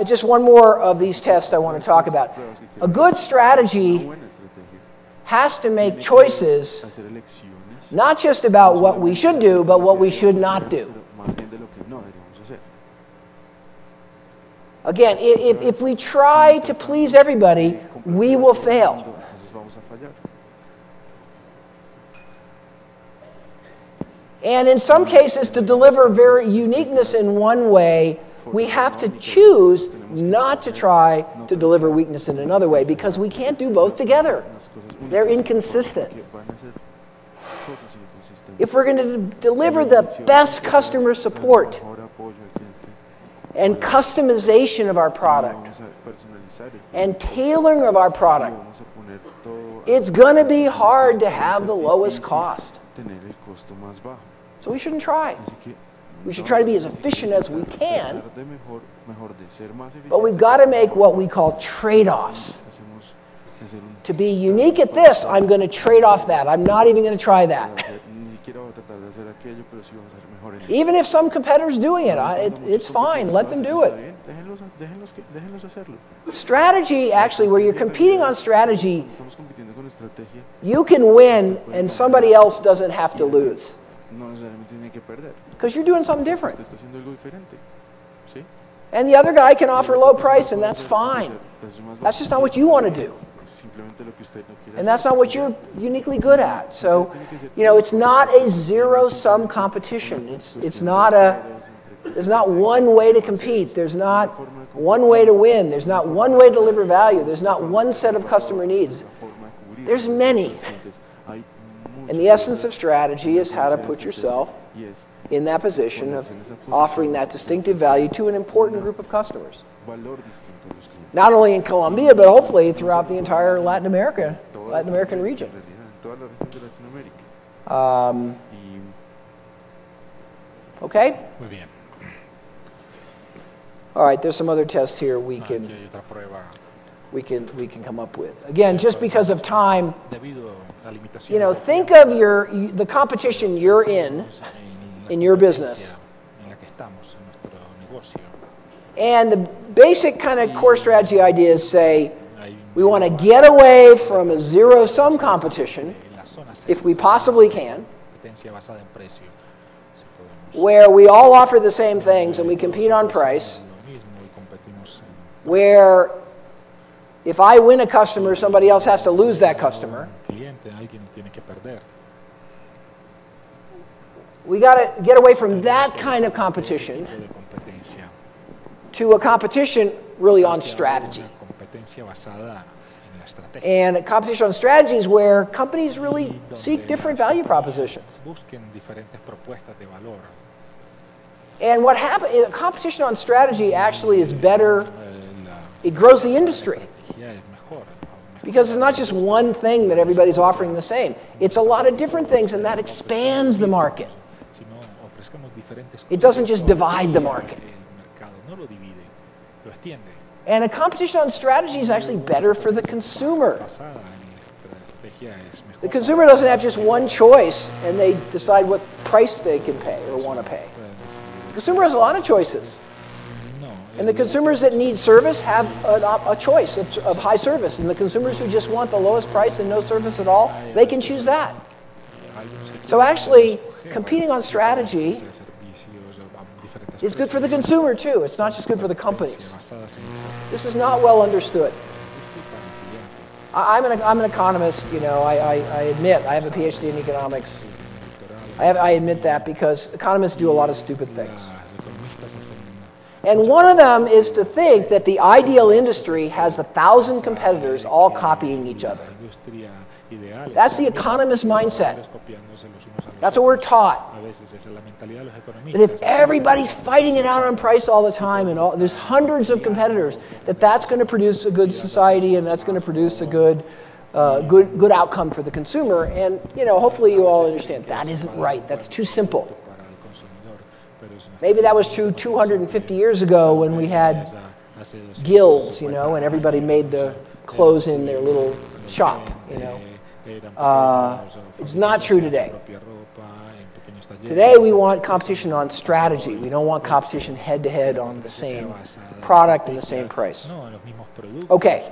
Just one more of these tests I want to talk about. A good strategy has to make choices not just about what we should do, but what we should not do. Again, if we try to please everybody, we will fail. And in some cases, to deliver very uniqueness in one way, we have to choose not to try to deliver weakness in another way, because we can't do both together. They're inconsistent. If we're going to deliver the best customer support and customization of our product and tailoring of our product, it's going to be hard to have the lowest cost. So we shouldn't try. We should try to be as efficient as we can, but we've got to make what we call trade-offs. To be unique at this, I'm going to trade off that. I'm not even going to try that. Even if some competitor's doing it, it's fine. Let them do it. Strategy, actually, where you're competing on strategy, you can win and somebody else doesn't have to lose. Because you're doing something different. And the other guy can offer low price, and that's fine. That's just not what you want to do. And that's not what you're uniquely good at. So, it's not a zero-sum competition. There's not one way to compete. There's not one way to win. There's not one way to deliver value. There's not one set of customer needs. There's many. And the essence of strategy is how to put yourself in that position of offering that distinctive value to an important group of customers. Not only in Colombia, but hopefully throughout the entire Latin American region. Okay? All right, there's some other tests here we can come up with. Again, just because of time, think of the competition you're in your business. And the basic kind of core strategy ideas say we want to get away from a zero-sum competition, if we possibly can, where we all offer the same things and we compete on price, where if I win a customer, somebody else has to lose that customer. We got to get away from that kind of competition to a competition really on strategy. And a competition on strategy is where companies really seek different value propositions. And what happens, a competition on strategy actually is better. It grows the industry. Because it's not just one thing that everybody's offering the same. It's a lot of different things, and that expands the market. It doesn't just divide the market. And a competition on strategy is actually better for the consumer. The consumer doesn't have just one choice, and they decide what price they can pay or want to pay. The consumer has a lot of choices. And the consumers that need service have a choice of high service. And the consumers who just want the lowest price and no service at all, they can choose that. So actually, competing on strategy is good for the consumer too. It's not just good for the companies. This is not well understood. I'm an economist, I admit, I have a PhD in economics. I admit that because economists do a lot of stupid things. And one of them is to think that the ideal industry has 1,000 competitors all copying each other. That's the economist mindset. That's what we're taught. That if everybody's fighting it out on price all the time and there's hundreds of competitors, that's going to produce a good society and that's going to produce a good outcome for the consumer. And hopefully you all understand that isn't right. That's too simple. Maybe that was true 250 years ago when we had guilds, and everybody made the clothes in their little shop, It's not true today. Today we want competition on strategy. We don't want competition head-to-head on the same product and the same price. Okay.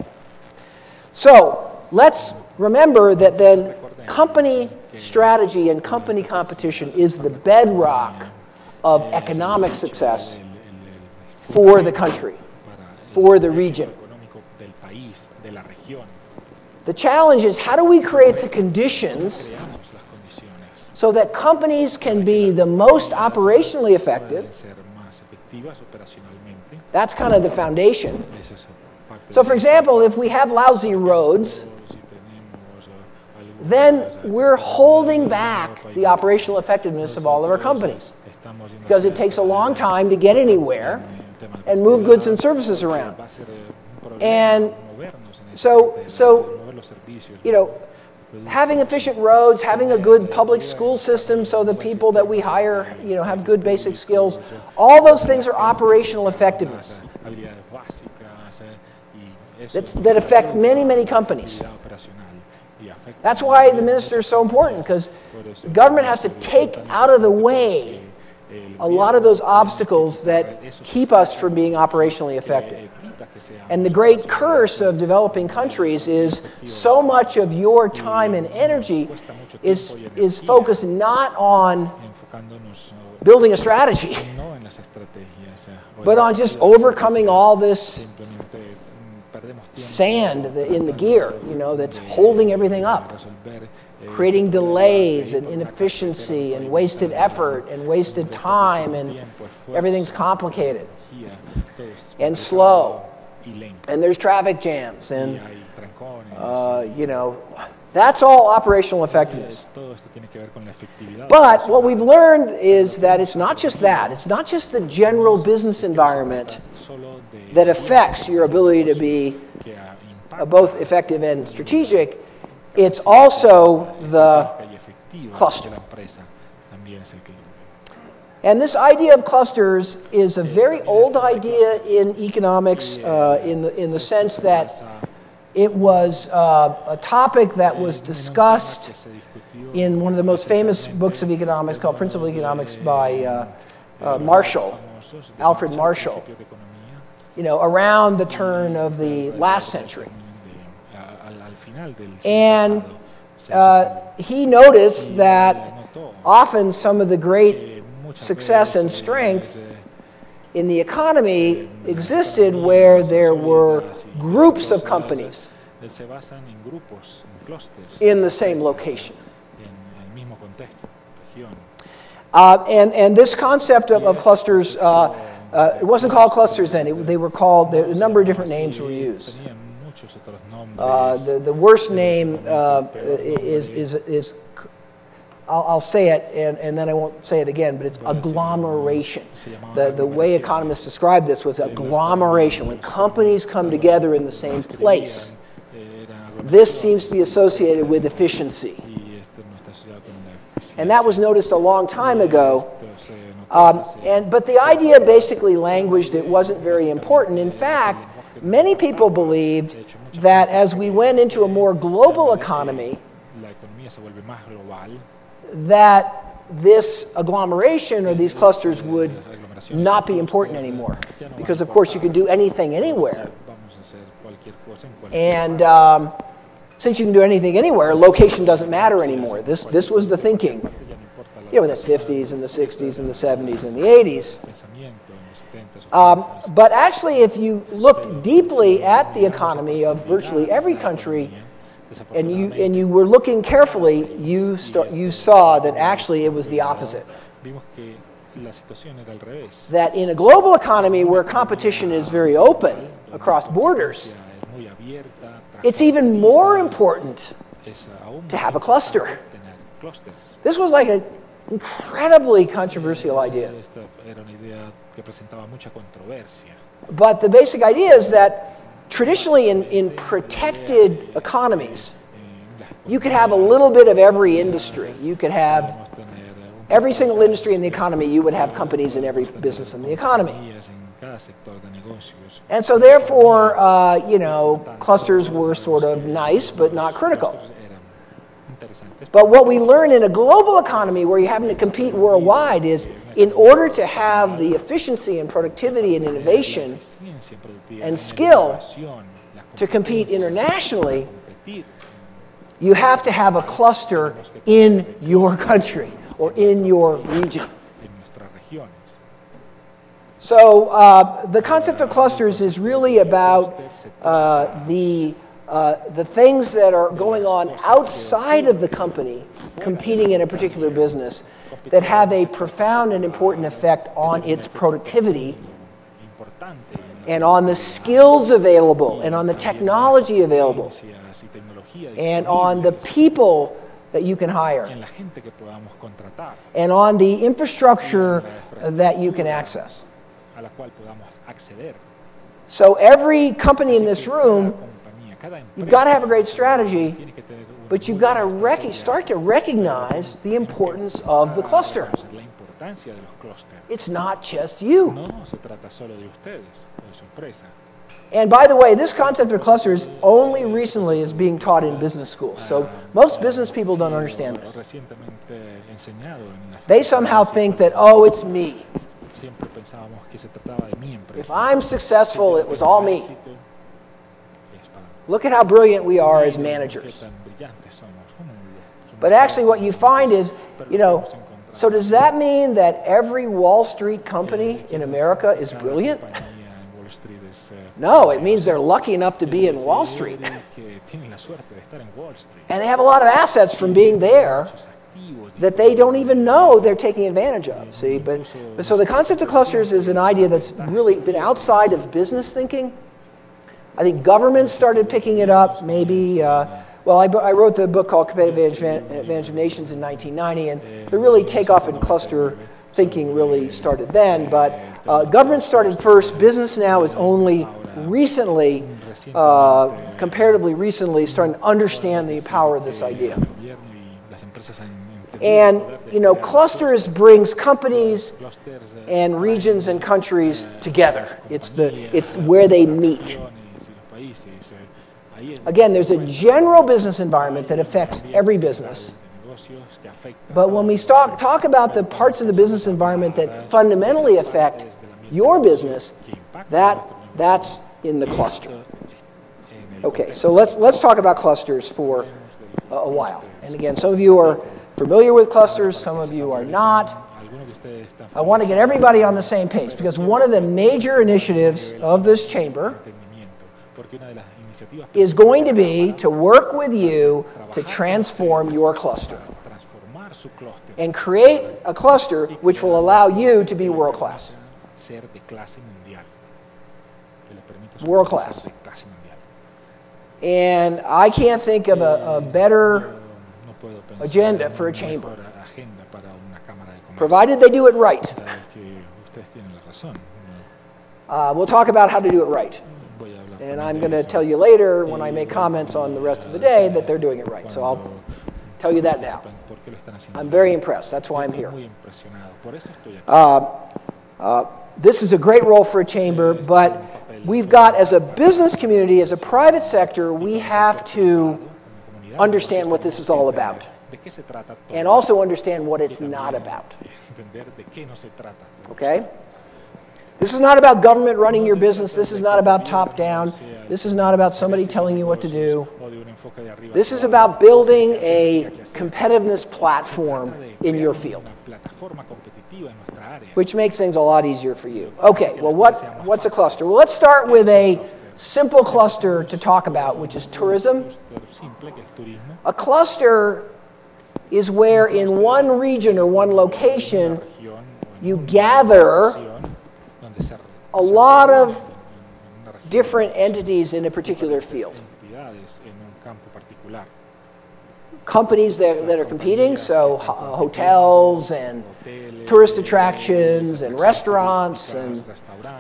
So let's remember that then company strategy and company competition is the bedrock of economic success for the country, for the region. The challenge is, how do we create the conditions so that companies can be the most operationally effective? That's kind of the foundation. So for example, if we have lousy roads, then we're holding back the operational effectiveness of all of our companies, because it takes a long time to get anywhere and move goods and services around. And so you know, having efficient roads, having a good public school system so the people that we hire, you know, have good basic skills, all those things are operational effectiveness that affect many, many companies. That's why the minister is so important, because the government has to take out of the way a lot of those obstacles that keep us from being operationally effective. And the great curse of developing countries is so much of your time and energy is focused not on building a strategy, but on just overcoming all this sand in the gear, you know, that's holding everything up, creating delays and inefficiency and wasted effort and wasted time, and everything's complicated and slow, and there's traffic jams, and you know, that's all operational effectiveness. But what we've learned is that it's not just that. It's not just the general business environment that affects your ability to be both effective and strategic. It's also the cluster. And this idea of clusters is a very old idea in economics, in the sense that it was a topic that was discussed in one of the most famous books of economics called Principles of Economics by Alfred Marshall, you know, around the turn of the last century. And he noticed that often some of the great success and strength in the economy existed where there were groups of companies in the same location. And this concept of clusters, it wasn't called clusters then. They were called, a number of different names were used. The worst name is I'll say it, and then I won't say it again, but it's agglomeration. The way economists describe this was agglomeration. When companies come together in the same place, this seems to be associated with efficiency. And that was noticed a long time ago. But the idea basically languished. It wasn't very important. In fact, many people believed that as we went into a more global economy, that this agglomeration or these clusters would not be important anymore. Because, of course, you can do anything anywhere. And since you can do anything anywhere, location doesn't matter anymore. This was the thinking, you know, in the 50s and the 60s and the 70s and the 80s. But actually, if you looked deeply at the economy of virtually every country, and you were looking carefully, you saw that actually it was the opposite. That in a global economy where competition is very open across borders, it's even more important to have a cluster. This was like an incredibly controversial idea. But the basic idea is that traditionally in protected economies, you could have a little bit of every industry. You could have every single industry in the economy, you would have companies in every business in the economy. And so therefore, you know, clusters were sort of nice, but not critical. But what we learn in a global economy where you're having to compete worldwide is in order to have the efficiency and productivity and innovation and skill to compete internationally, you have to have a cluster in your country or in your region. So the concept of clusters is really about the things that are going on outside of the company competing in a particular business that have a profound and important effect on its productivity and on the skills available and on the technology available and on the people that you can hire and on the infrastructure that you can access. So every company in this room, you've got to have a great strategy, but you've got to start to recognize the importance of the cluster. It's not just you. And by the way, this concept of clusters only recently is being taught in business schools. So most business people don't understand this. They somehow think that, oh, it's me. If I'm successful, it was all me. Look at how brilliant we are as managers. But actually what you find is, so does that mean that every Wall Street company in America is brilliant? No, it means they're lucky enough to be in Wall Street. And they have a lot of assets from being there that they don't even know they're taking advantage of. See, but so the concept of clusters is an idea that's really been outside of business thinking. I think governments started picking it up maybe, I wrote the book called Competitive Advantage of Nations in 1990, and the really takeoff in cluster thinking really started then, but government started first. Business now is only recently, comparatively recently, starting to understand the power of this idea. And, clusters brings companies and regions and countries together. It's where they meet. Again, there's a general business environment that affects every business. But when we talk about the parts of the business environment that fundamentally affect your business, that's in the cluster. Okay, so let's talk about clusters for a while. And again, some of you are familiar with clusters, some of you are not. I want to get everybody on the same page because one of the major initiatives of this chamber is going to be to work with you to transform your cluster and create a cluster which will allow you to be world class. World class. And I can't think of a better agenda for a chamber, provided they do it right. We'll talk about how to do it right. And I'm going to tell you later when I make comments on the rest of the day that they're doing it right. So I'll tell you that now. I'm very impressed. That's why I'm here. This is a great role for a chamber, but we've got, as a business community, as a private sector, we have to understand what this is all about and also understand what it's not about. Okay? This is not about government running your business. This is not about top-down. This is not about somebody telling you what to do. This is about building a competitiveness platform in your field, which makes things a lot easier for you. Okay, well, what's a cluster? Well, let's start with a simple cluster to talk about, which is tourism. A cluster is where in one region or one location you gather a lot of different entities in a particular field. Companies that are competing, so hotels and tourist attractions and restaurants and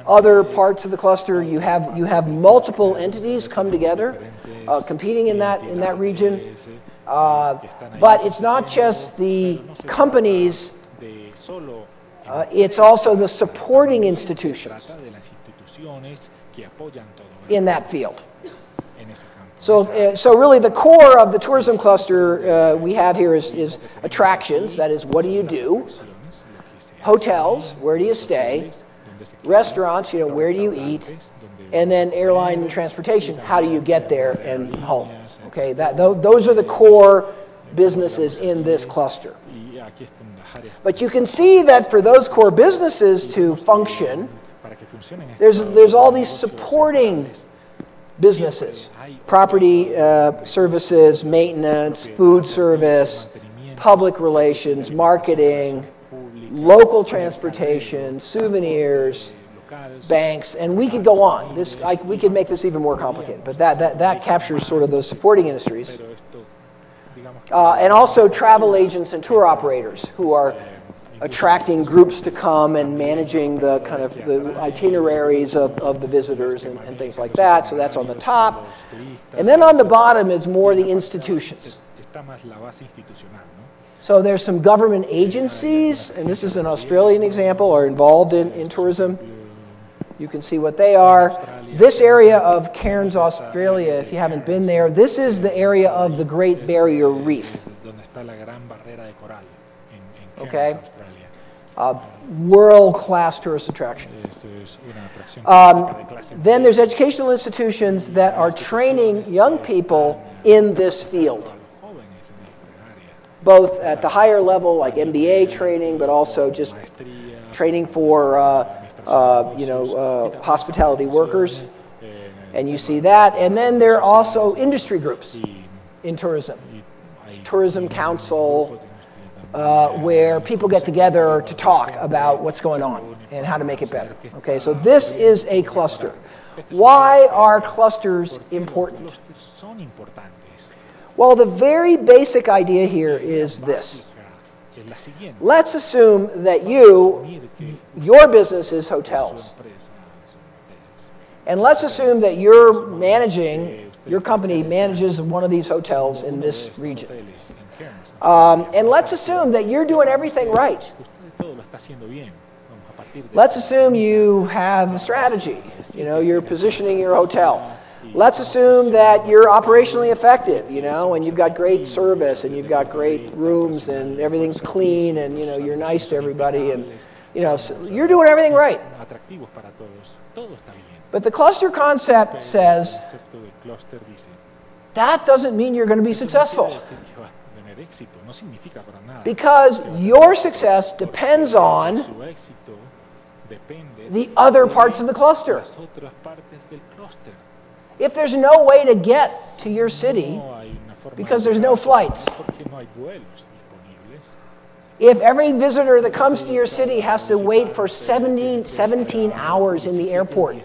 other parts of the cluster. You have multiple entities come together competing in that region. But it's not just the companies, it's also the supporting institutions in that field. So really the core of the tourism cluster we have here is attractions, that is, what do you do? Hotels, where do you stay? Restaurants, where do you eat? And then airline and transportation, how do you get there and home? Okay, those are the core businesses in this cluster. But you can see that for those core businesses to function, there's all these supporting businesses: property services, maintenance, food service, public relations, marketing, local transportation, souvenirs, banks, and we could go on. We could make this even more complicated, but that captures sort of those supporting industries. And also travel agents and tour operators who are attracting groups to come and managing the kind of the itineraries of the visitors and things like that. So that's on the top. And then on the bottom is more the institutions. So there's some government agencies, and this is an Australian example, are involved in tourism. You can see what they are. This area of Cairns, Australia, if you haven't been there, this is the area of the Great Barrier Reef. Okay? World-class tourist attraction. Then there's educational institutions that are training young people in this field, both at the higher level, like MBA training, but also just training for hospitality workers. And you see that. And then there are also industry groups in tourism. Tourism Council, where people get together to talk about what's going on and how to make it better. Okay, so this is a cluster. Why are clusters important? Well, the very basic idea here is this. Let's assume that your business is hotels. And let's assume that your company manages one of these hotels in this region. And let's assume that you're doing everything right. Let's assume you have a strategy. You're positioning your hotel. Let's assume that you're operationally effective, and you've got great service, and you've got great rooms, and everything's clean, and, you're nice to everybody, and, so you're doing everything right. But the cluster concept says that doesn't mean you're going to be successful. Because your success depends on the other parts of the cluster. If there's no way to get to your city because there's no flights, if every visitor that comes to your city has to wait for 17 hours in the airport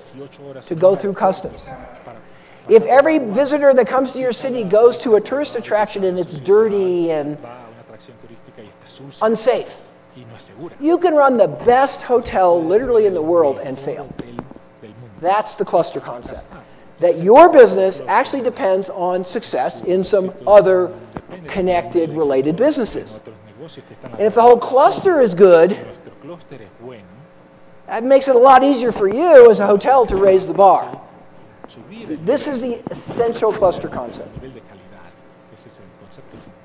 to go through customs, if every visitor that comes to your city goes to a tourist attraction and it's dirty and unsafe, you can run the best hotel literally in the world and fail. That's the cluster concept. That your business actually depends on success in some other connected, related businesses. And if the whole cluster is good, that makes it a lot easier for you as a hotel to raise the bar. This is the essential cluster concept.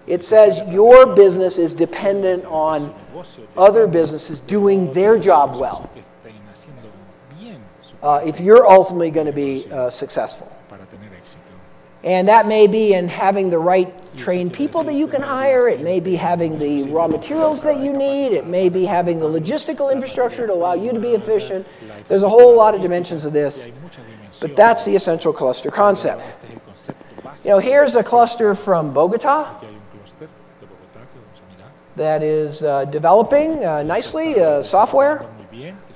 It says your business is dependent on other businesses doing their job well. If you're ultimately going to be successful. And that may be in having the right trained people that you can hire. It may be having the raw materials that you need. It may be having the logistical infrastructure to allow you to be efficient. There's a whole lot of dimensions of this. But that's the essential cluster concept. Here's a cluster from Bogota that is developing nicely software.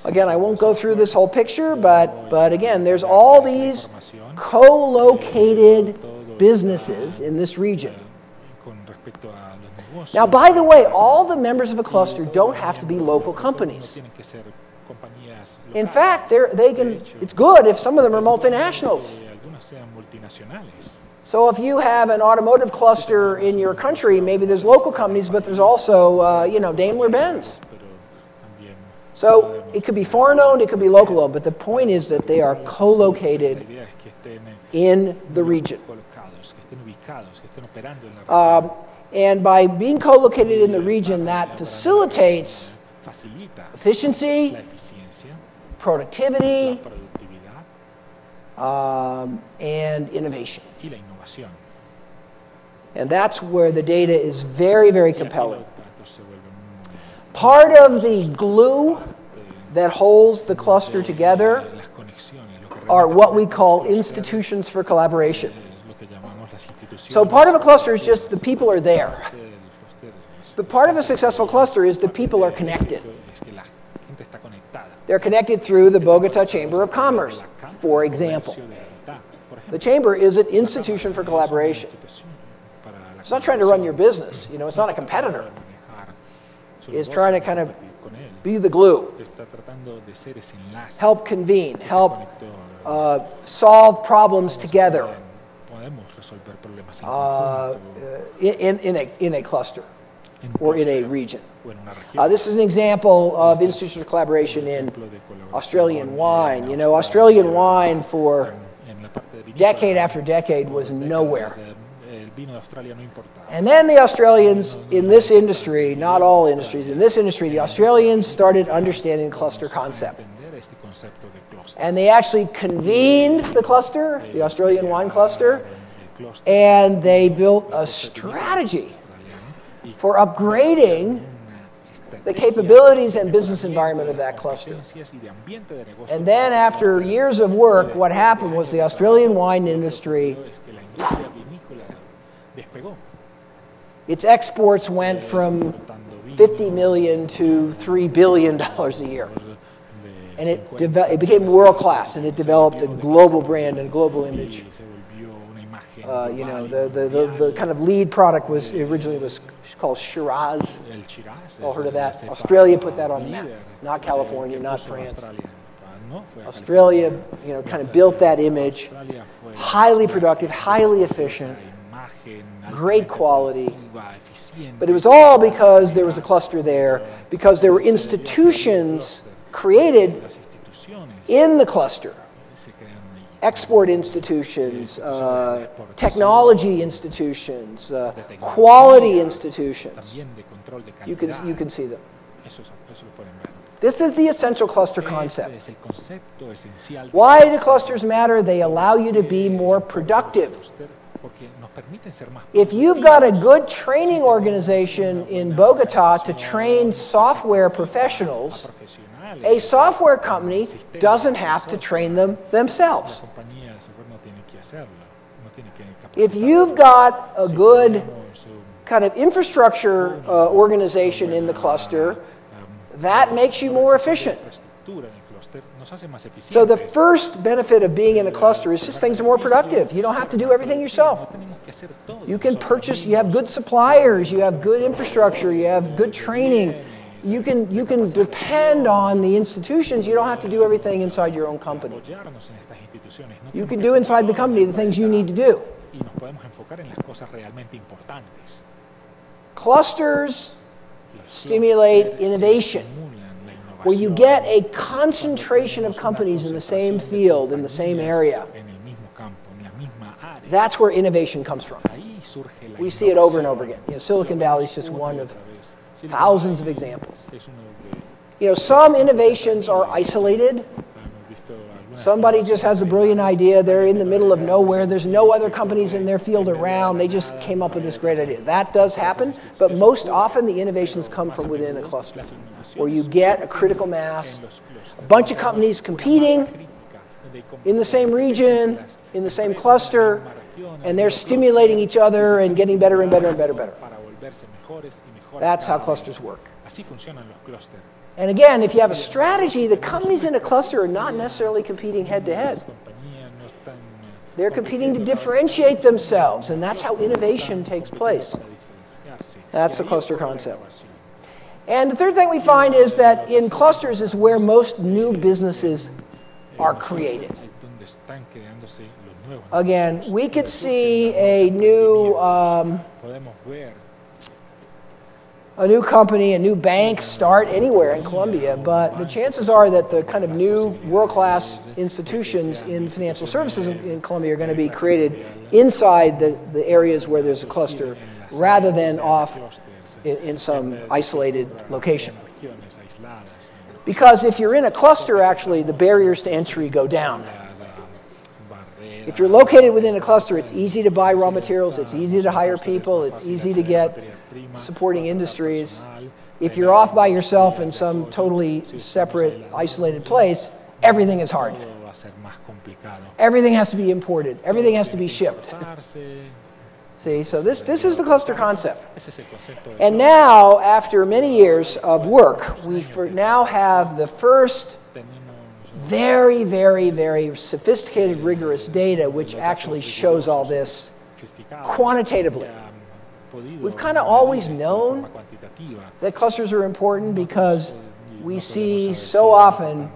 Again, I won't go through this whole picture, but again, there's all these co-located businesses in this region. Now, by the way, all the members of a cluster don't have to be local companies. In fact, it's good if some of them are multinationals. So if you have an automotive cluster in your country, maybe there's local companies, but there's also, Daimler-Benz. So it could be foreign owned, it could be local owned, but the point is that they are co-located in the region. And by being co-located in the region, that facilitates efficiency, productivity, and innovation. And that's where the data is very, very compelling. Part of the glue that holds the cluster together are what we call institutions for collaboration. So part of a cluster is just the people are there. But part of a successful cluster is the people are connected. They're connected through the Bogota Chamber of Commerce, for example. The chamber is an institution for collaboration. It's not trying to run your business. You know, it's not a competitor. It's trying to kind of be the glue, help convene, help solve problems together in a cluster or in a region. This is an example of institutional collaboration in Australian wine. You know, Australian wine for decade after decade was nowhere. And then the Australians in this industry, not all industries, in this industry, the Australians started understanding the cluster concept. And they actually convened the cluster, the Australian wine cluster, and they built a strategy for upgrading the capabilities and business environment of that cluster. And then after years of work, what happened was the Australian wine industry, its exports went from $50 million to $3 billion a year. And it became world class, and it developed a global brand and a global image. You know, the kind of lead product was originally called Shiraz. All heard of that? Australia put that on the map, not California, not France. Australia, you know, kind of built that image. Highly productive, highly efficient, great quality. But it was all because there was a cluster there, because there were institutions created in the cluster. Export institutions, technology institutions, quality institutions. You can see them. This is the essential cluster concept. Why do clusters matter? They allow you to be more productive. If you've got a good training organization in Bogota to train software professionals, a software company doesn't have to train them themselves. If you've got a good kind of infrastructure organization in the cluster, that makes you more efficient. So the first benefit of being in a cluster is just things are more productive. You don't have to do everything yourself. You can purchase, you have good suppliers, you have good infrastructure, you have good training. You can depend on the institutions. You don't have to do everything inside your own company. You can do inside the company the things you need to do. Clusters stimulate innovation, where you get a concentration of companies in the same field, in the same area. That's where innovation comes from. We see it over and over again. You know, Silicon Valley is just one of thousands of examples. You know, some innovations are isolated. Somebody just has a brilliant idea. They're in the middle of nowhere. There's no other companies in their field around. They just came up with this great idea. That does happen, but most often the innovations come from within a cluster, where you get a critical mass, a bunch of companies competing in the same region, in the same cluster, and they're stimulating each other and getting better and better and better and better. That's how clusters work. And again, if you have a strategy, the companies in a cluster are not necessarily competing head to head. They're competing to differentiate themselves, and that's how innovation takes place. That's the cluster concept. And the third thing we find is that in clusters is where most new businesses are created. Again, we could see a new a new company, a new bank start anywhere in Colombia, but the chances are that the kind of new world-class institutions in financial services in Colombia are going to be created inside the areas where there's a cluster rather than off in some isolated location. Because if you're in a cluster, actually, the barriers to entry go down. If you're located within a cluster, it's easy to buy raw materials, it's easy to hire people, it's easy to get supporting industries. If you're off by yourself in some totally separate, isolated place, everything is hard. Everything has to be imported. Everything has to be shipped. See, so this is the cluster concept. And now, after many years of work, we now have the first very, very, very sophisticated, rigorous data which actually shows all this quantitatively. We've kind of always known that clusters are important because we see so often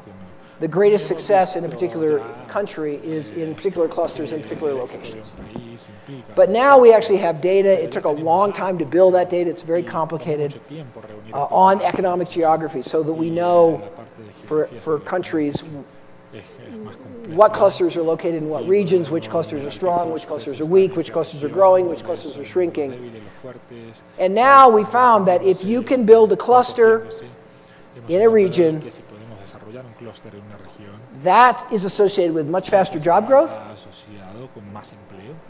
the greatest success in a particular country is in particular clusters in particular locations. But now we actually have data. It took a long time to build that data. It's very complicated on economic geography so that we know for countries what clusters are located in what regions, which clusters are strong, which clusters are weak, which clusters are growing, which clusters are shrinking. And now we found that if you can build a cluster in a region, that is associated with much faster job growth.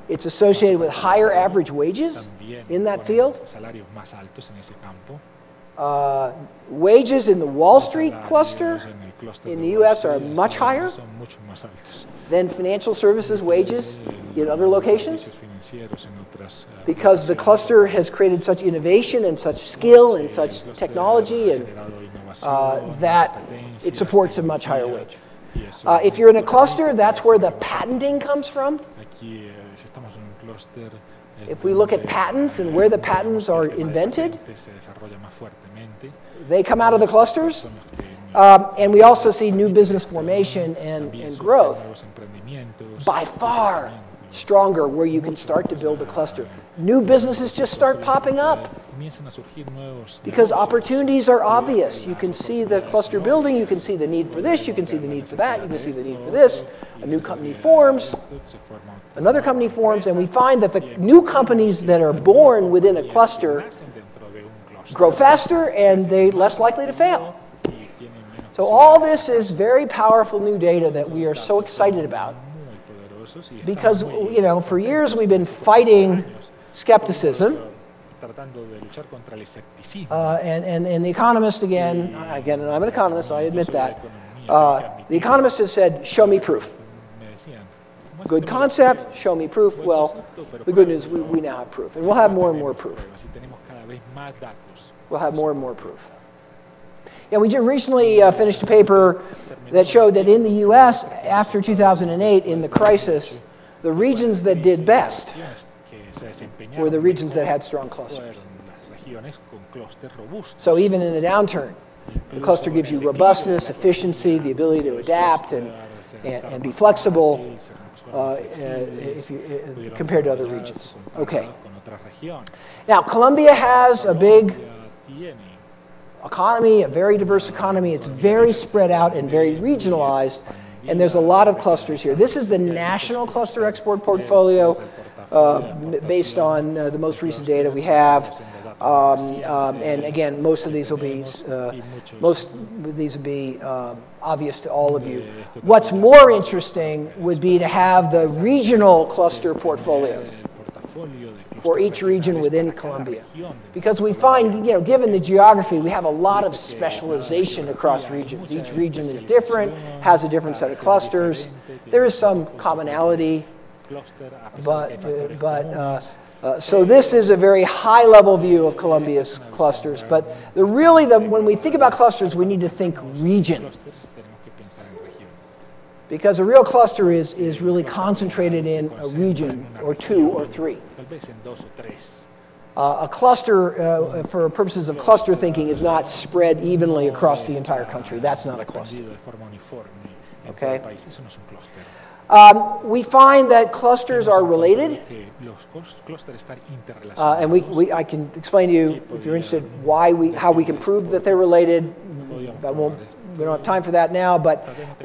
It's associated with higher average wages in that field. Wages in the Wall Street cluster in the U.S. are much higher than financial services wages in other locations because the cluster has created such innovation and such skill and such technology and that it supports a much higher wage. If you're in a cluster, that's where the patenting comes from. If we look at patents and where the patents are invented, they come out of the clusters. And we also see new business formation and growth by far stronger where you can start to build a cluster. New businesses just start popping up because opportunities are obvious. You can see the cluster building, you can see the need for this, you can see the need for that, you can see the need for this. A new company forms, another company forms, and we find that the new companies that are born within a cluster grow faster and they're less likely to fail. So all this is very powerful new data that we are so excited about because, you know, for years we've been fighting skepticism. And the economist, again, and I'm an economist, I admit that. The economist has said, show me proof. Good concept, show me proof. Well, the good news, we now have proof. And we'll have more and more proof. We'll have more and more proof. Yeah, we just recently finished a paper that showed that in the U.S., after 2008, in the crisis, the regions that did best were the regions that had strong clusters. So even in a downturn, the cluster gives you robustness, efficiency, the ability to adapt and be flexible compared to other regions. Okay. Now, Colombia has a big economy, a very diverse economy. It's very spread out and very regionalized, and there's a lot of clusters here. This is the national cluster export portfolio based on the most recent data we have. And again, most of these will be obvious to all of you. What's more interesting would be to have the regional cluster portfolios for each region within Colombia. Because we find, you know, given the geography, we have a lot of specialization across regions. Each region is different, has a different set of clusters. There is some commonality, so this is a very high-level view of Colombia's clusters. But when we think about clusters, we need to think region. Because a real cluster is really concentrated in a region or two or three. A cluster, for purposes of cluster thinking, is not spread evenly across the entire country. That's not a cluster. Okay? We find that clusters are related. And I can explain to you, if you're interested, how we can prove that they're related. We don't have time for that now,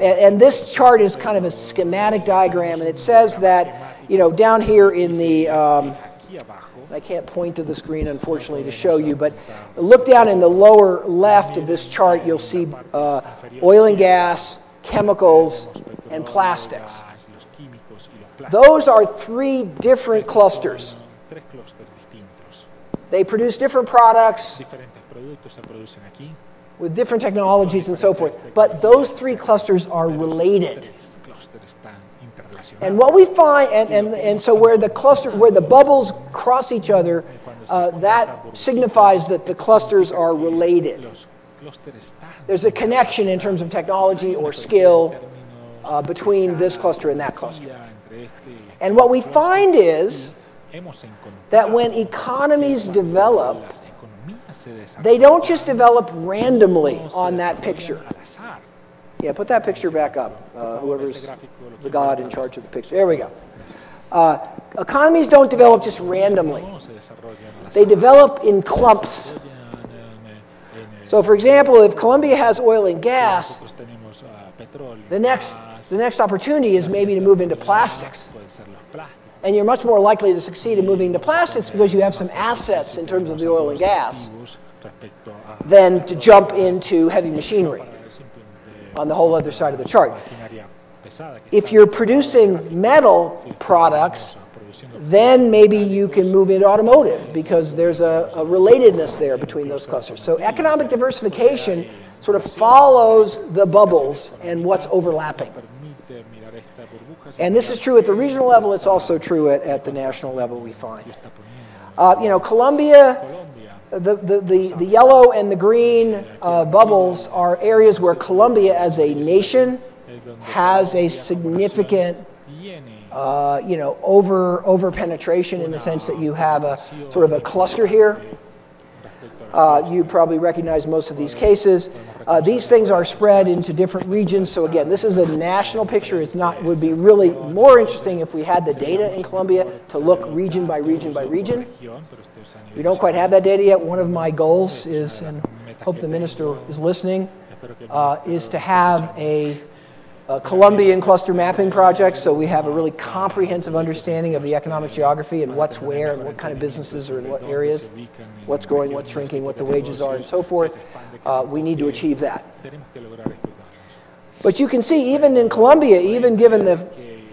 and this chart is kind of a schematic diagram, and it says that, down here in the, I can't point to the screen, unfortunately, to show you, but look down in the lower left of this chart, you'll see oil and gas, chemicals, and plastics. Those are 3 different clusters. They produce different products with different technologies and so forth. But those 3 clusters are related. And what we find, and so where the bubbles cross each other, that signifies that the clusters are related. There's a connection in terms of technology or skill between this cluster and that cluster. And what we find is that when economies develop, they don't just develop randomly on that picture. Yeah, put that picture back up, whoever's the god in charge of the picture. There we go. Economies don't develop just randomly. They develop in clumps. So, for example, if Colombia has oil and gas, the next opportunity is maybe to move into plastics. And you're much more likely to succeed in moving into plastics because you have some assets in terms of the oil and gas than to jump into heavy machinery on the whole other side of the chart. If you're producing metal products, then maybe you can move into automotive because there's a relatedness there between those clusters. So economic diversification sort of follows the bubbles and what's overlapping. And this is true at the regional level. It's also true at the national level, we find. Colombia, the yellow and the green bubbles are areas where Colombia as a nation has a significant over penetration in the sense that you have a sort of a cluster here. You probably recognize most of these cases. These things are spread into different regions. So again, this is a national picture. Would be really more interesting if we had the data in Colombia to look region by region by region. We don't quite have that data yet. One of my goals is, and hope the minister is listening, is to have a Colombian cluster mapping project, so we have a really comprehensive understanding of the economic geography and what's where and what kind of businesses are in what areas, what's growing, what's shrinking, what the wages are, and so forth. We need to achieve that. But you can see, even in Colombia, even given the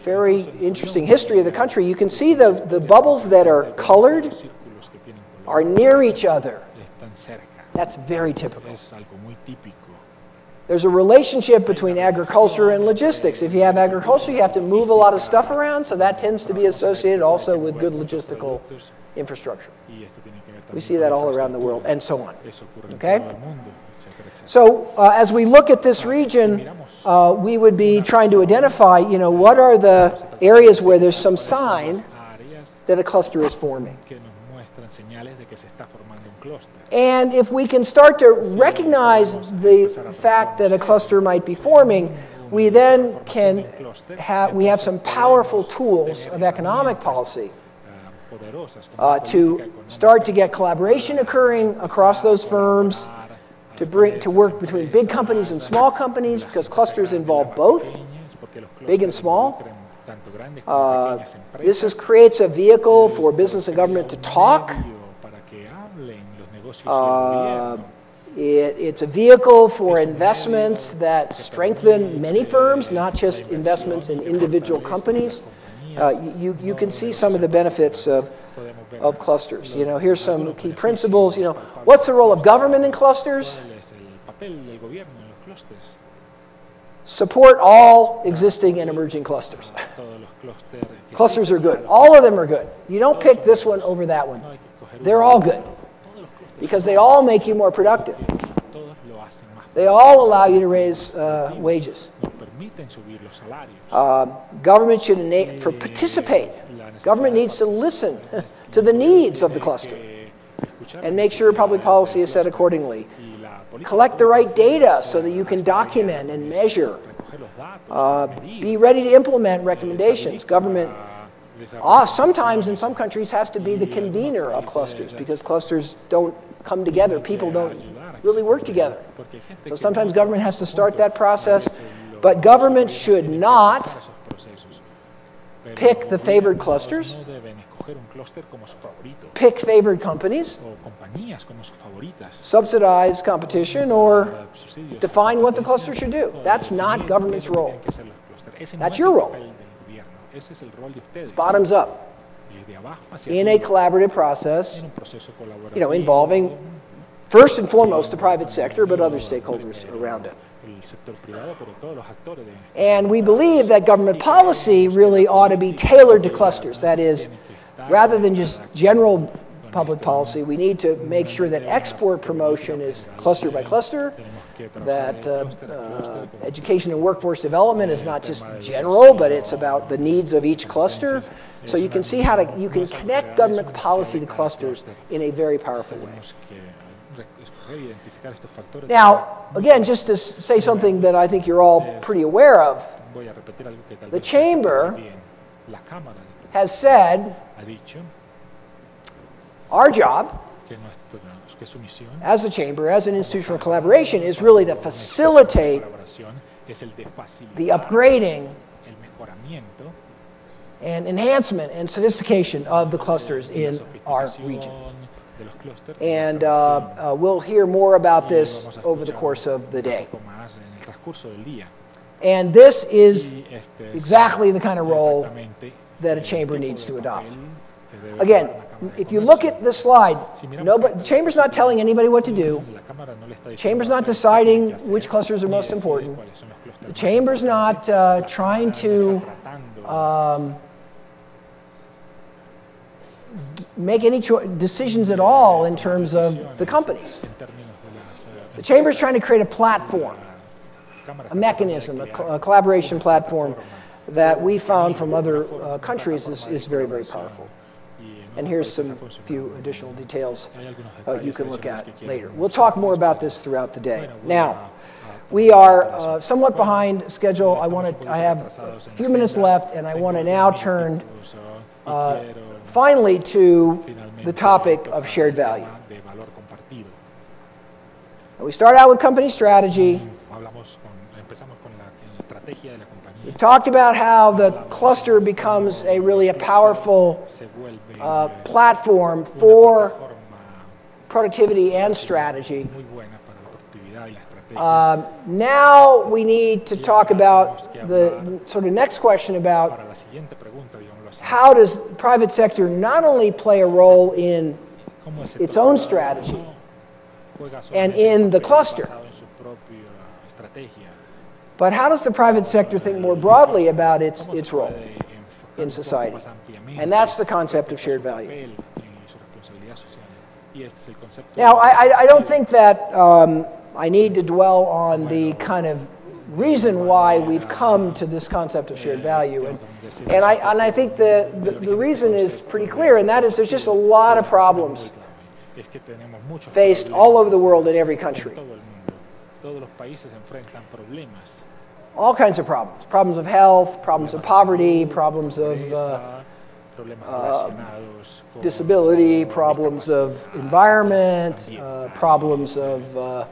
very interesting history of the country, you can see the bubbles that are colored are near each other. That's very typical. There's a relationship between agriculture and logistics. If you have agriculture, you have to move a lot of stuff around, so that tends to be associated also with good logistical infrastructure. We see that all around the world, and so on. Okay? So as we look at this region, we would be trying to identify, what are the areas where there's some sign that a cluster is forming. And if we can start to recognize the fact that a cluster might be forming, we then we have some powerful tools of economic policy to start to get collaboration occurring across those firms, to work between big companies and small companies, because clusters involve both, big and small. This creates a vehicle for business and government to talk. It's a vehicle for investments that strengthen many firms, not just investments in individual companies. You can see some of the benefits of clusters. Here's some key principles. What's the role of government in clusters? Support all existing and emerging clusters. Clusters are good. All of them are good. You don't pick this one over that one. They're all good, because they all make you more productive. They all allow you to raise wages. Government should participate. Government needs to listen to the needs of the cluster and make sure public policy is set accordingly. Collect the right data so that you can document and measure Be ready to implement recommendations. Government sometimes in some countries has to be the convener of clusters because clusters don't come together. People don't really work together. So sometimes government has to start that process, but government should not pick the favored clusters, pick favored companies, subsidize competition, or define what the cluster should do. That's not government's role. That's your role. It's bottoms up in a collaborative process, involving first and foremost the private sector, but other stakeholders around it. And we believe that government policy really ought to be tailored to clusters. That is, rather than just general public policy, we need to make sure that export promotion is cluster by cluster, that education and workforce development is not just general, but it's about the needs of each cluster. So you can see how you can connect government policy to clusters in a very powerful way. Now, again, just to say something that I think you're all pretty aware of, the Chamber has said our job as a Chamber, as an institutional collaboration, is really to facilitate the upgrading and enhancement and sophistication of the clusters in our region. And we'll hear more about this over the course of the day. And this is exactly the kind of role that a chamber needs to adopt. Again, if you look at this slide, the chamber's not telling anybody what to do. The chamber's not deciding which clusters are most important. The chamber's not trying to make any decisions at all in terms of the companies. The chamber is trying to create a platform, a mechanism, a collaboration platform that we found from other countries is very, very powerful. And here's some few additional details you can look at later. We'll talk more about this throughout the day. Now, we are somewhat behind schedule. I have a few minutes left, and I want to now turn finally to the topic of shared value. We start out with company strategy. We've talked about how the cluster becomes a powerful platform for productivity and strategy. Now we need to talk about the sort of next question about how does private sector not only play a role in its own strategy and in the cluster, but how does the private sector think more broadly about its role in society? And that's the concept of shared value. Now, I don't think that I need to dwell on the kind of reason why we've come to this concept of shared value. And I think the reason is pretty clear, and that is there's just a lot of problems faced all over the world in every country. All kinds of problems. Problems of health, problems of poverty, problems of disability, problems of environment, problems of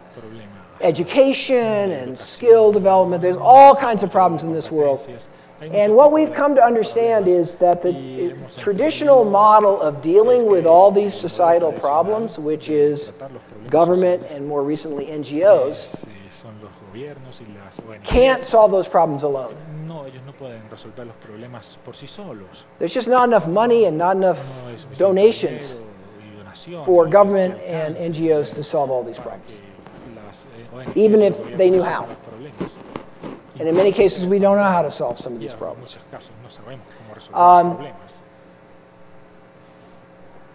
education and skill development. There's all kinds of problems in this world. And what we've come to understand is that the traditional model of dealing with all these societal problems, which is government and more recently NGOs, can't solve those problems alone. There's just not enough money and not enough donations for government and NGOs to solve all these problems, even if they knew how. And in many cases, we don't know how to solve some of these problems.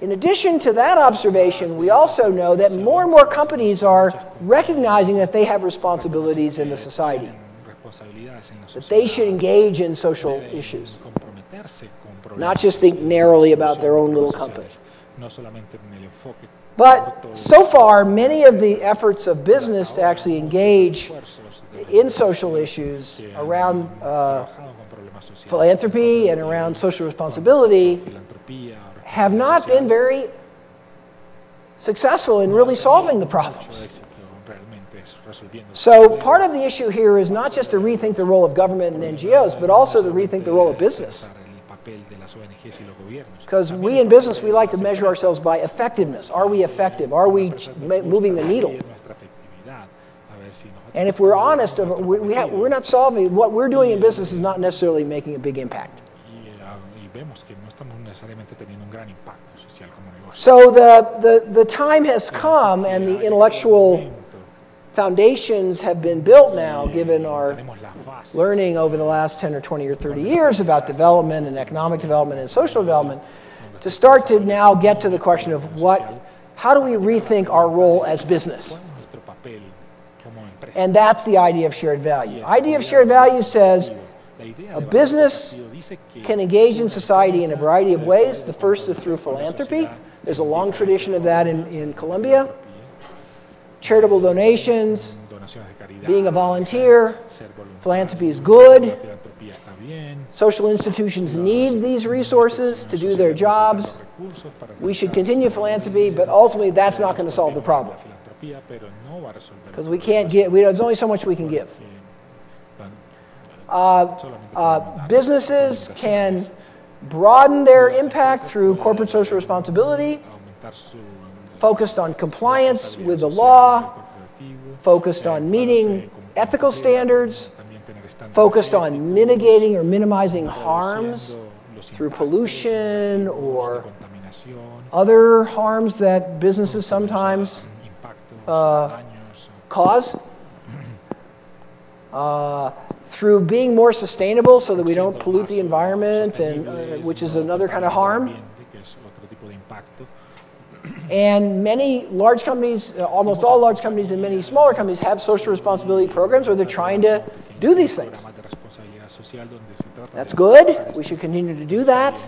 In addition to that observation, we also know that more and more companies are recognizing that they have responsibilities in the society, that they should engage in social issues, not just think narrowly about their own little company. But so far, many of the efforts of business to actually engage in social issues around philanthropy and around social responsibility have not been very successful in really solving the problems. So part of the issue here is not just to rethink the role of government and NGOs, but also to rethink the role of business. Because we in business, we like to measure ourselves by effectiveness. Are we effective? Are we moving the needle? And if we're honest, we're not solving, what we're doing in business is not necessarily making a big impact. So the time has come and the intellectual foundations have been built now, given our learning over the last 10 or 20 or 30 years about development and economic development and social development, to start to now get to the question of how do we rethink our role as business? And that's the idea of shared value. The idea of shared value says a business can engage in society in a variety of ways. The first is through philanthropy. There's a long tradition of that in Colombia. Charitable donations, being a volunteer, philanthropy is good. Social institutions need these resources to do their jobs. We should continue philanthropy, but ultimately that's not going to solve the problem. Because we can't give, there's only so much we can give. Businesses can broaden their impact through corporate social responsibility, focused on compliance with the law, focused on meeting ethical standards, focused on mitigating or minimizing harms through pollution or other harms that businesses sometimes cause, through being more sustainable so that we don't pollute the environment, and which is another kind of harm. And many large companies, almost all large companies and many smaller companies have social responsibility programs where they're trying to do these things. That's good. We should continue to do that.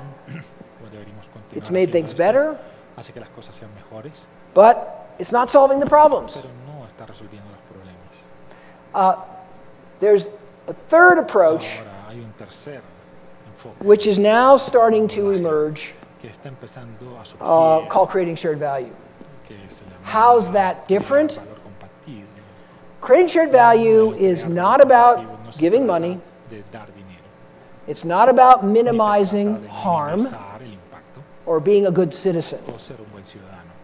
It's made things better, but it's not solving the problems. There's a third approach, which is now starting to emerge, called creating shared value. How's that different? Creating shared value is not about giving money. It's not about minimizing harm or being a good citizen.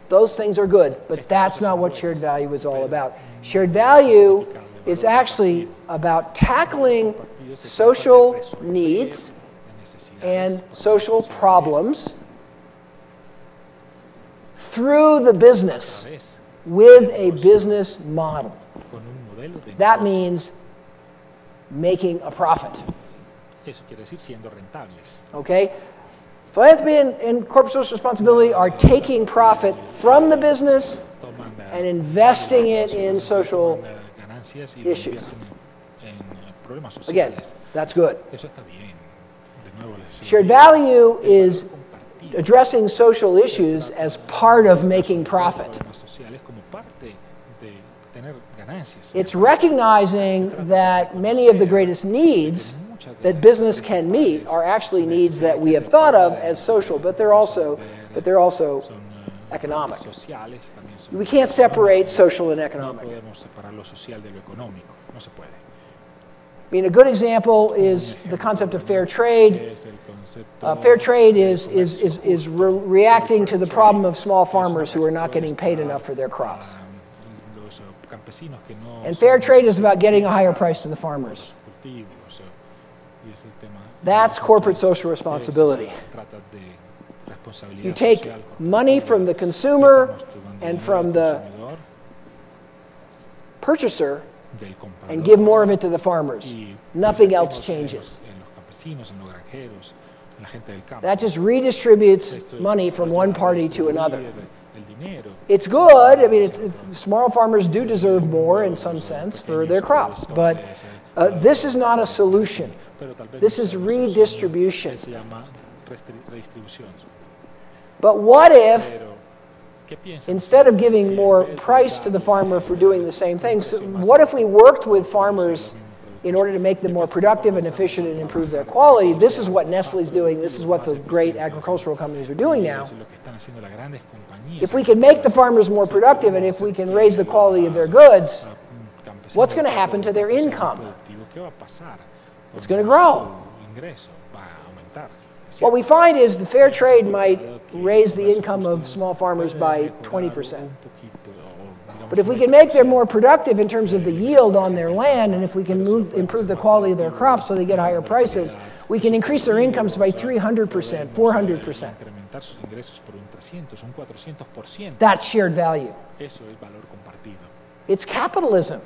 Those things are good, but that's not what shared value is all about. Shared value is actually about tackling social needs and social problems through the business with a business model. That means making a profit. Okay? Philanthropy and corporate social responsibility are taking profit from the business and investing it in social issues. Again, that's good. Shared value is addressing social issues as part of making profit. It's recognizing that many of the greatest needs that business can meet are actually needs that we have thought of as social, but they're also economic. We can't separate social and economic. I mean, a good example is the concept of fair trade. Fair trade is reacting to the problem of small farmers who are not getting paid enough for their crops. And fair trade is about getting a higher price to the farmers. That's corporate social responsibility. You take money from the consumer and from the purchaser and give more of it to the farmers. Nothing else changes. That just redistributes money from one party to another. It's good. I mean, small farmers do deserve more in some sense for their crops, but this is not a solution. This is redistribution. But what if instead of giving more price to the farmer for doing the same thing, so what if we worked with farmers in order to make them more productive and efficient and improve their quality? This is what Nestle's doing. This is what the great agricultural companies are doing now. If we can make the farmers more productive and if we can raise the quality of their goods, what's going to happen to their income? It's going to grow. What we find is the fair trade might raise the income of small farmers by 20%. But if we can make them more productive in terms of the yield on their land, and if we can improve the quality of their crops so they get higher prices, we can increase their incomes by 300%, 400%. That's shared value. It's capitalism.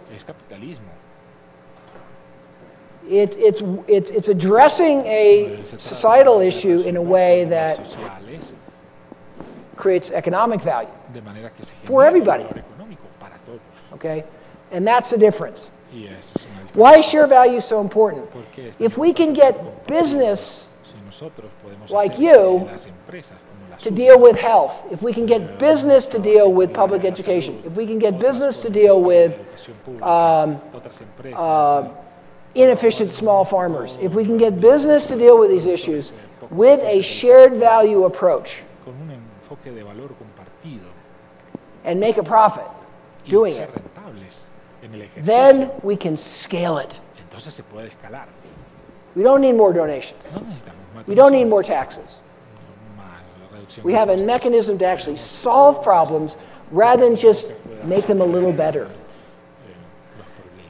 It's addressing a societal issue in a way that creates economic value for everybody. Okay? And that's the difference. Why is share value so important? If we can get business like you to deal with health, if we can get business to deal with public education, if we can get business to deal with inefficient small farmers, if we can get business to deal with these issues with a shared value approach and make a profit doing it, then we can scale it. We don't need more donations. We don't need more taxes. We have a mechanism to actually solve problems rather than just make them a little better.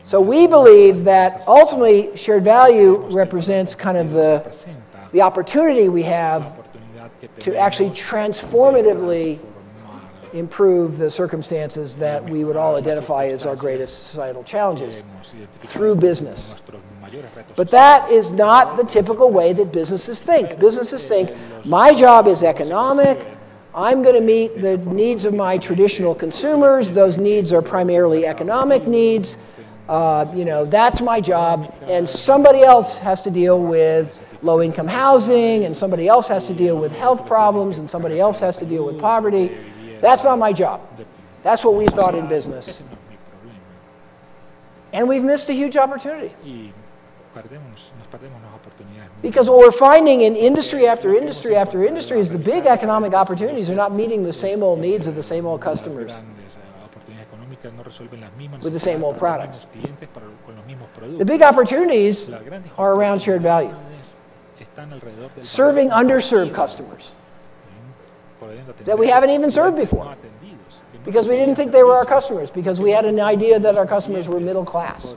So we believe that ultimately shared value represents kind of the opportunity we have to actually transformatively improve the circumstances that we would all identify as our greatest societal challenges through business. But that is not the typical way that businesses think. Businesses think, my job is economic, I'm going to meet the needs of my traditional consumers, those needs are primarily economic needs, that's my job, and somebody else has to deal with low-income housing, and somebody else has to deal with health problems, and somebody else has to deal with poverty. That's not my job. That's what we thought in business. And we've missed a huge opportunity. Because what we're finding in industry after industry after industry is the big economic opportunities are not meeting the same old needs of the same old customers with the same old products. The big opportunities are around shared value. Serving underserved customers that we haven't even served before because we didn't think they were our customers, because we had an idea that our customers were middle class.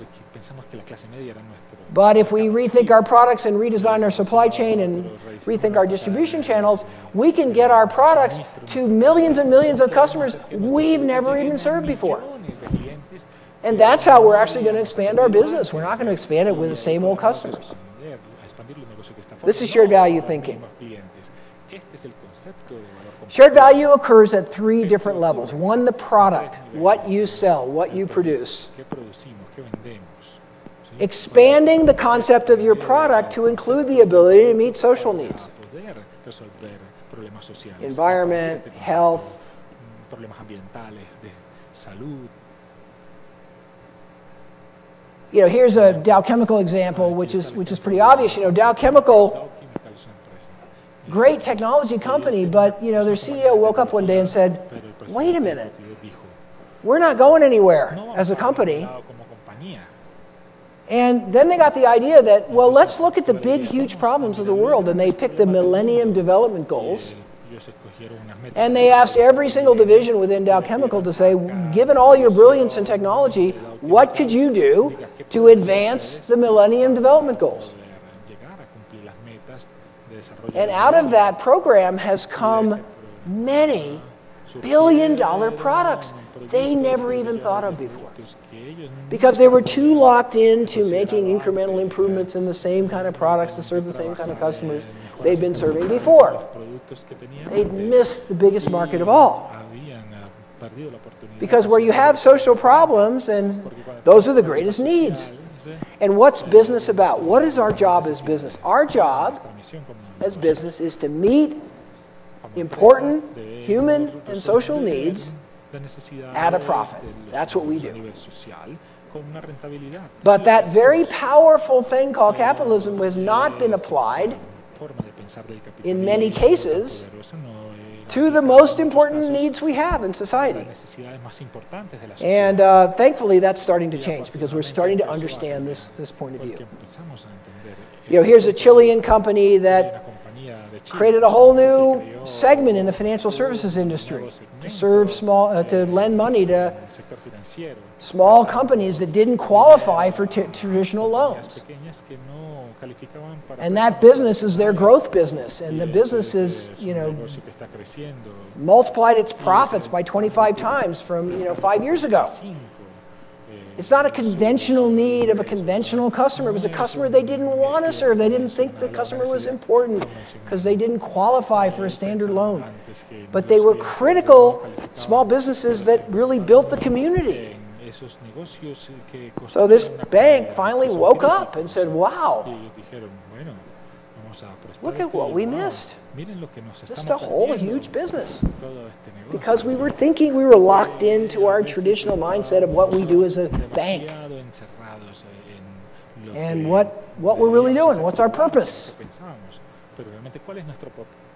But if we rethink our products and redesign our supply chain and rethink our distribution channels, we can get our products to millions and millions of customers we've never even served before. And that's how we're actually going to expand our business. We're not going to expand it with the same old customers. This is shared value thinking. Shared value occurs at 3 different levels. 1, the product, what you sell, what you produce. Expanding the concept of your product to include the ability to meet social needs. Environment, health. Here's a Dow Chemical example, which is pretty obvious. Dow Chemical, great technology company, but their CEO woke up one day and said, "Wait a minute, we're not going anywhere as a company." And then they got the idea that, well, let's look at the big, huge problems of the world. And they picked the Millennium Development Goals. And they asked every single division within Dow Chemical to say, given all your brilliance in technology, what could you do to advance the Millennium Development Goals? And out of that program has come many billion-dollar products they never even thought of before. Because they were too locked into making incremental improvements in the same kind of products to serve the same kind of customers they'd been serving before. They'd missed the biggest market of all. Because where you have social problems, and those are the greatest needs. And what's business about? What is our job as business? Our job as business is to meet important human and social needs at a profit. That's what we do. But that very powerful thing called capitalism has not been applied in many cases to the most important needs we have in society. And thankfully that's starting to change because we're starting to understand this point of view. You know, here's a Chilean company that created a whole new segment in the financial services industry to serve to lend money to small companies that didn't qualify for traditional loans. And that business is their growth business, and the business is, you know, multiplied its profits by 25 times from, you know, 5 years ago. It's not a conventional need of a conventional customer. It was a customer they didn't want to serve. They didn't think the customer was important because they didn't qualify for a standard loan. But they were critical small businesses that really built the community. So this bank finally woke up and said, wow, look at what we missed. Just a whole huge business. Because we were thinking we were locked into our traditional mindset of what we do as a bank. And what we're really doing, what's our purpose.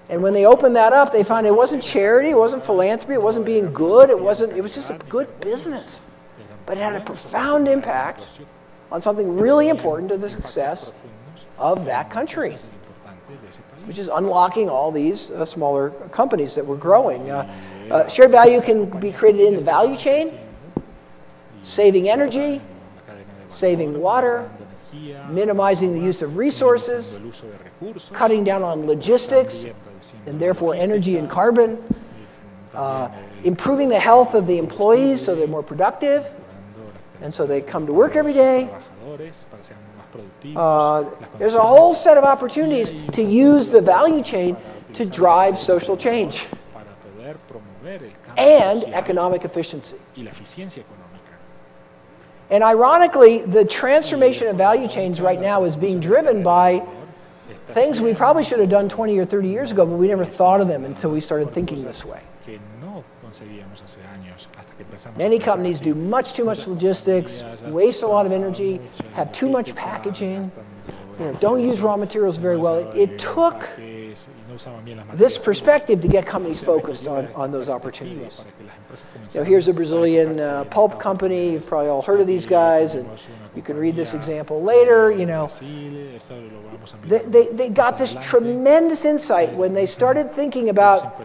And when they opened that up, they found it wasn't charity, it wasn't philanthropy, it wasn't being good, it was just a good business. But it had a profound impact on something really important to the success of that country, which is unlocking all these smaller companies that were growing. Shared value can be created in the value chain, saving energy, saving water, minimizing the use of resources, cutting down on logistics, and therefore energy and carbon, improving the health of the employees so they're more productive, and so they come to work every day. There's a whole set of opportunities to use the value chain to drive social change and economic efficiency. And ironically, the transformation of value chains right now is being driven by things we probably should have done 20 or 30 years ago, but we never thought of them until we started thinking this way. Many companies do much too much logistics, waste a lot of energy, have too much packaging, don't use raw materials very well. It took this perspective to get companies focused on those opportunities. Here's a Brazilian pulp company. You've probably all heard of these guys, and you can read this example later. They got this tremendous insight when they started thinking about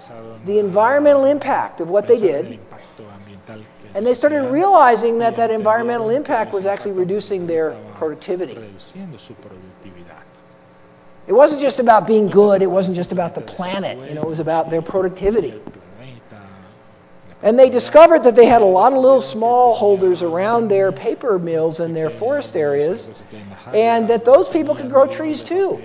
the environmental impact of what they did. And they started realizing that that environmental impact was actually reducing their productivity. It wasn't just about being good. It wasn't just about the planet. It was about their productivity. And they discovered that they had a lot of little smallholders around their paper mills and their forest areas, and that those people could grow trees too.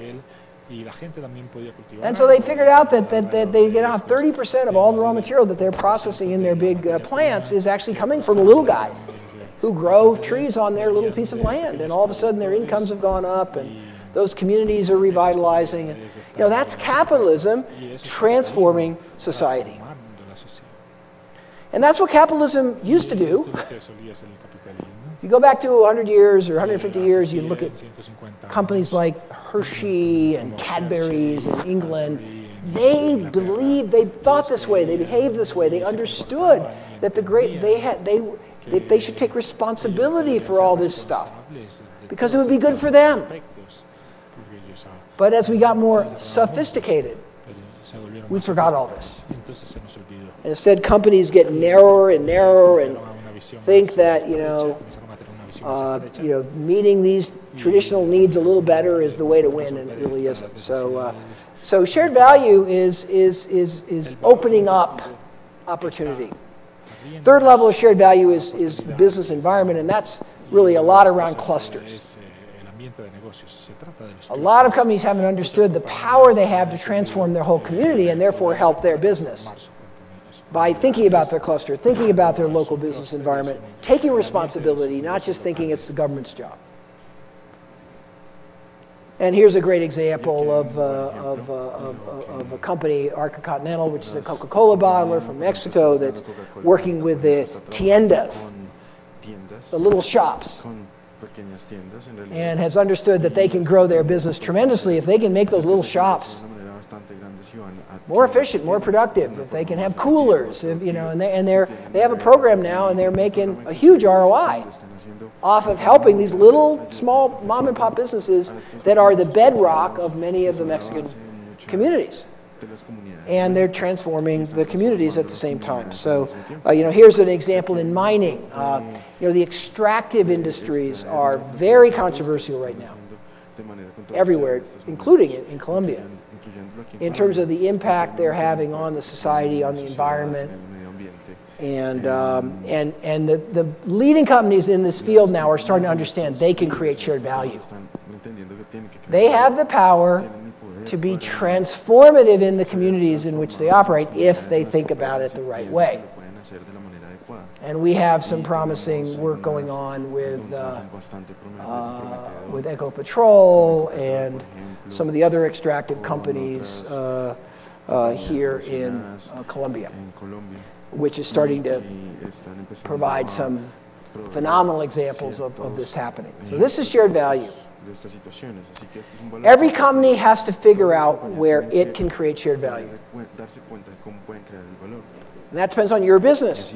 And so they figured out that they get out 30% of all the raw material that they're processing in their big plants is actually coming from the little guys who grow trees on their little piece of land. And all of a sudden their incomes have gone up and those communities are revitalizing. And, that's capitalism transforming society. And that's what capitalism used to do. If you go back to 100 years or 150 years, you look at companies like Hershey and Cadbury's in England. They thought this way, they behaved this way, they understood that they should take responsibility for all this stuff because it would be good for them. But as we got more sophisticated, we forgot all this. And instead, companies get narrower and narrower and think that meeting these traditional needs a little better is the way to win, and it really isn't. So shared value is opening up opportunity. Third level of shared value is the business environment, and that's really a lot around clusters. A lot of companies haven't understood the power they have to transform their whole community and therefore help their business by thinking about their cluster, thinking about their local business environment, taking responsibility, not just thinking it's the government's job. And here's a great example of a company, Arca Continental, which is a Coca-Cola bottler from Mexico that's working with the tiendas, the little shops, and has understood that they can grow their business tremendously if they can make those little shops more efficient, more productive, if they can have coolers, if, and they have a program now, and they're making a huge ROI off of helping these little, small mom-and-pop businesses that are the bedrock of many of the Mexican communities. And they're transforming the communities at the same time. So, here's an example in mining. The extractive industries are very controversial right now, everywhere, including in Colombia, in terms of the impact they're having on the society, on the environment. And the leading companies in this field now are starting to understand they can create shared value. They have the power to be transformative in the communities in which they operate if they think about it the right way. And we have some promising work going on with Ecopetrol and some of the other extractive companies here in Colombia, which is starting to provide some phenomenal examples of this happening. So this is shared value. Every company has to figure out where it can create shared value. And that depends on your business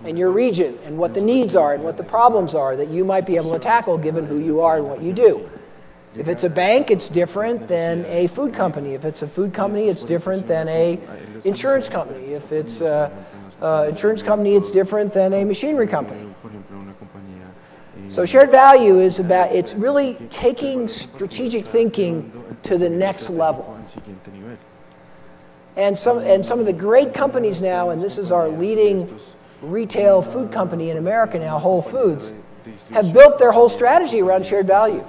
and your region and what the needs are and what the problems are that you might be able to tackle given who you are and what you do. If it's a bank, it's different than a food company. If it's a food company, it's different than an insurance company. If it's an insurance company, it's different than a machinery company. So shared value is about, it's really taking strategic thinking to the next level. And some of the great companies now, and this is our leading retail food company in America now, Whole Foods, have built their whole strategy around shared value.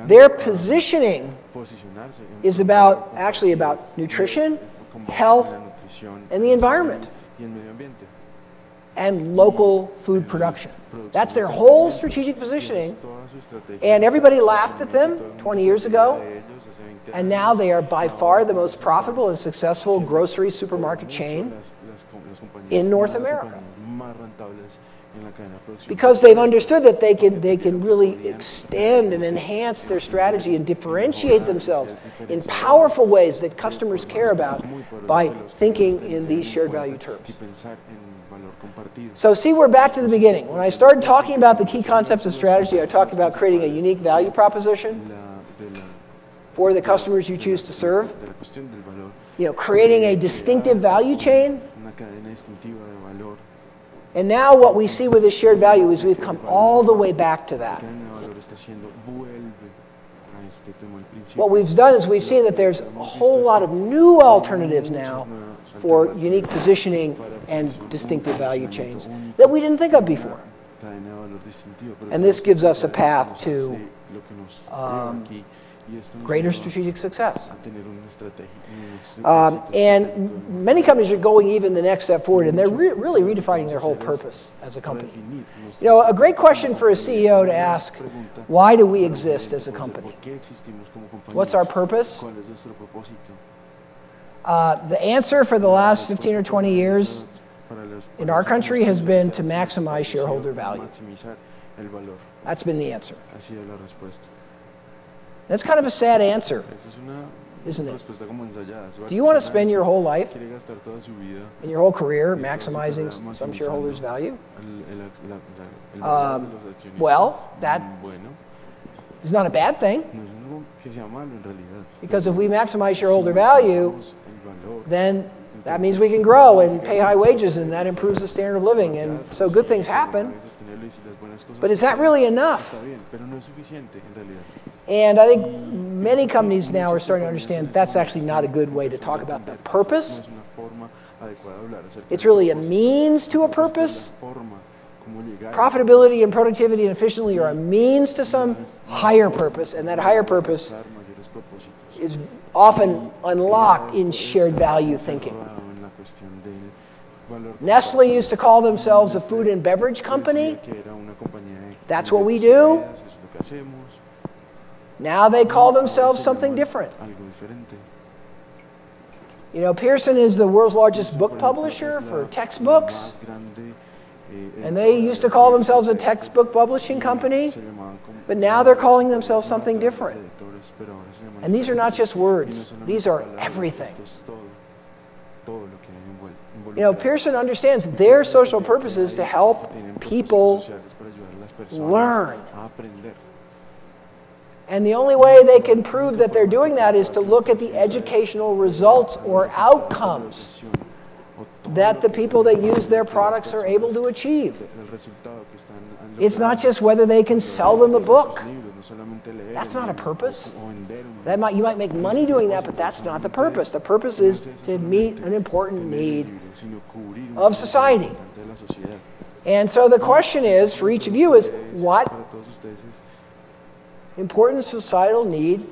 Their positioning is actually about nutrition, health, and the environment, and local food production. That's their whole strategic positioning, and everybody laughed at them 20 years ago, and now they are by far the most profitable and successful grocery supermarket chain in North America. Because they've understood that they can really extend and enhance their strategy and differentiate themselves in powerful ways that customers care about by thinking in these shared value terms. So see, we're back to the beginning. When I started talking about the key concepts of strategy, I talked about creating a unique value proposition for the customers you choose to serve, creating a distinctive value chain. And now what we see with this shared value is we've come all the way back to that. What we've done is we've seen that there's a whole lot of new alternatives now for unique positioning and distinctive value chains that we didn't think of before. And this gives us a path to greater strategic success. And many companies are going even the next step forward, and they're really redefining their whole purpose as a company. A great question for a CEO to ask, why do we exist as a company? What's our purpose? The answer for the last 15 or 20 years in our country has been to maximize shareholder value. That's been the answer. That's kind of a sad answer, isn't it? Do you want to spend your whole life and your whole career maximizing some shareholder's value? Well, that is not a bad thing. Because if we maximize shareholder value, then that means we can grow and pay high wages, and that improves the standard of living. And so good things happen. But is that really enough? And I think many companies now are starting to understand that's actually not a good way to talk about the purpose. It's really a means to a purpose. Profitability and productivity and efficiency are a means to some higher purpose, and that higher purpose is often unlocked in shared value thinking. Nestle used to call themselves a food and beverage company. That's what we do. Now they call themselves something different. You know, Pearson is the world's largest book publisher for textbooks. And they used to call themselves a textbook publishing company, but now they're calling themselves something different. And these are not just words. These are everything. You know, Pearson understands their social purpose is to help people learn. And the only way they can prove that they're doing that is to look at the educational results or outcomes that the people that use their products are able to achieve. It's not just whether they can sell them a book. That's not a purpose. You might make money doing that, but that's not the purpose. The purpose is to meet an important need of society. And so the question is, for each of you, is what important societal need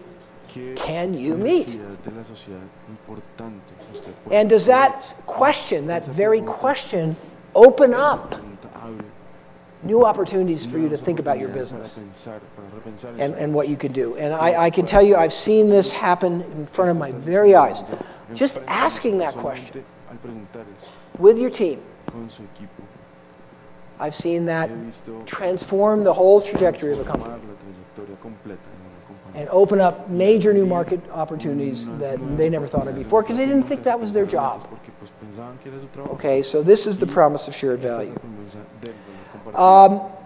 can you meet? And does that question, that very question, open up new opportunities for you to think about your business and what you can do? And I can tell you, I've seen this happen in front of my very eyes. Just asking that question with your team. I've seen that transform the whole trajectory of a company and open up major new market opportunities that they never thought of before because they didn't think that was their job. Okay, so this is the promise of shared value.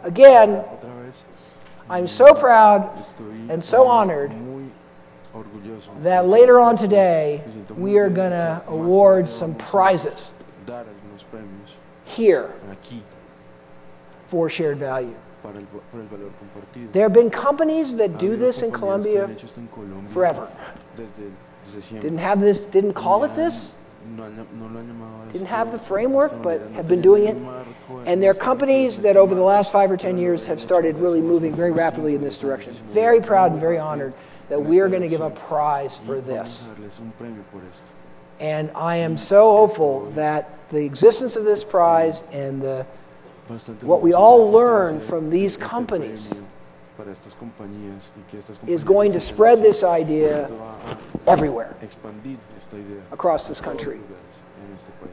Again, I'm so proud and so honored that later on today we are going to award some prizes here for shared value. There have been companies that do this in Colombia forever. Didn't have this, didn't call it this, didn't have the framework, but have been doing it. And there are companies that over the last 5 or 10 years have started really moving very rapidly in this direction. Very proud and very honored that we are going to give a prize for this. And I am so hopeful that the existence of this prize and what we all learn from these companies is going to spread this idea everywhere across this country,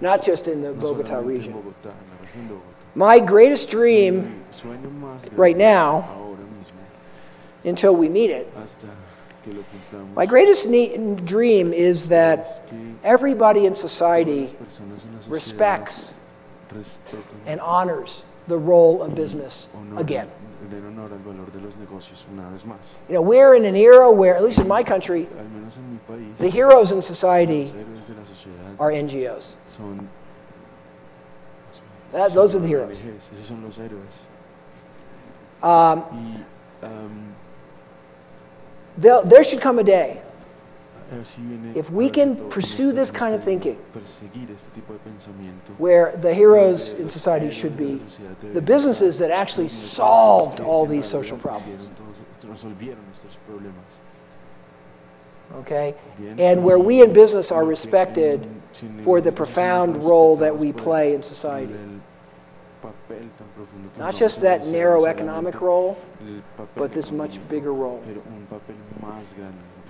not just in the Bogota region. My greatest dream right now, until we meet it, my greatest dream is that everybody in society respects and honors the role of business again. You know, we're in an era where, at least in my country, the heroes in society are NGOs. Those are the heroes. There should come a day, if we can pursue this kind of thinking, where the heroes in society should be the businesses that actually solved all these social problems. Okay? And where we in business are respected for the profound role that we play in society. Not just that narrow economic role, but this much bigger role.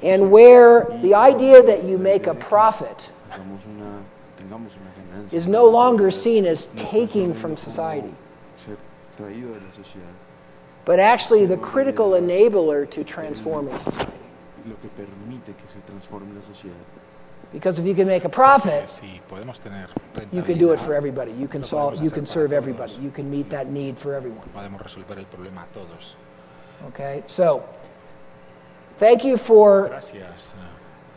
And where the idea that you make a profit is no longer seen as taking from society, but actually the critical enabler to transforming society. Because if you can make a profit, you can do it for everybody. You can serve everybody. You can meet that need for everyone. Okay, so thank you for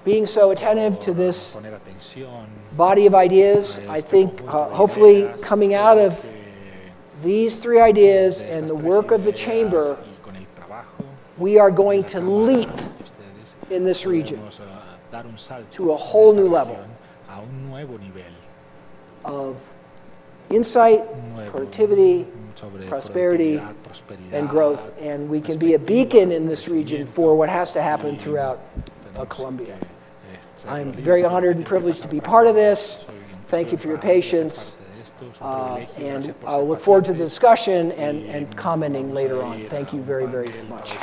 being so attentive to this body of ideas. I think hopefully coming out of these 3 ideas and the work of the Chamber, we are going to leap in this region to a whole new level of insight, productivity, prosperity, and growth. And we can be a beacon in this region for what has to happen throughout Colombia. I'm very honored and privileged to be part of this. Thank you for your patience. And I'll look forward to the discussion and commenting later on. Thank you very, very much.